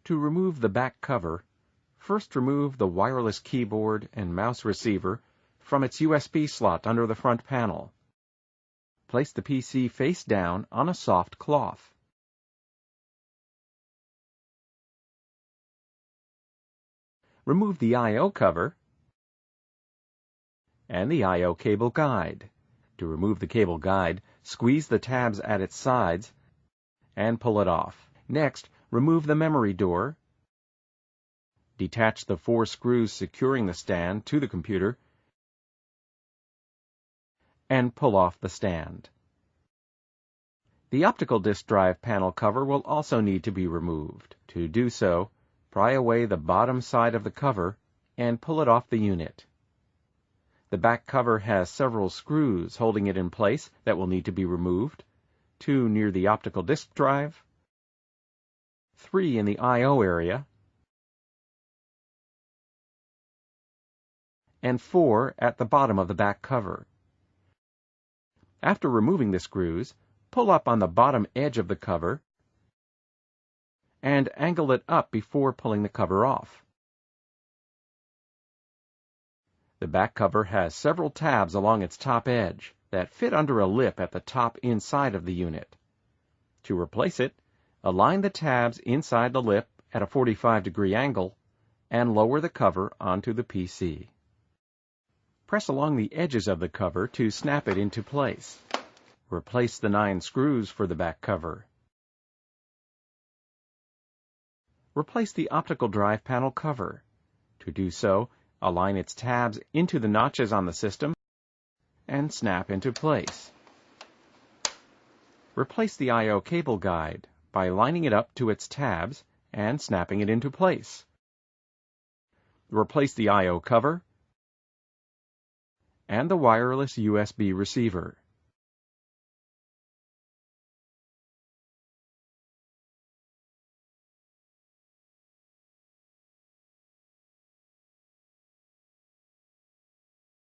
To remove the back cover, first remove the wireless keyboard and mouse receiver from its USB slot under the front panel. Place the PC face down on a soft cloth. Remove the I/O cover and the I/O cable guide. To remove the cable guide, squeeze the tabs at its sides and pull it off. Next, remove the memory door. Detach the 4 screws securing the stand to the computer and pull off the stand. The optical disk drive panel cover will also need to be removed. To do so, pry away the bottom side of the cover and pull it off the unit. The back cover has several screws holding it in place that will need to be removed, 2 near the optical disk drive, 3 in the I/O area, and 4 at the bottom of the back cover. After removing the screws, pull up on the bottom edge of the cover and angle it up before pulling the cover off. The back cover has several tabs along its top edge that fit under a lip at the top inside of the unit. To replace it, align the tabs inside the lip at a 45-degree angle and lower the cover onto the PC. Press along the edges of the cover to snap it into place. Replace the 9 screws for the back cover. Replace the optical drive panel cover. To do so, align its tabs into the notches on the system and snap into place. Replace the I/O cable guide by lining it up to its tabs and snapping it into place. Replace the I/O cover and the wireless USB receiver.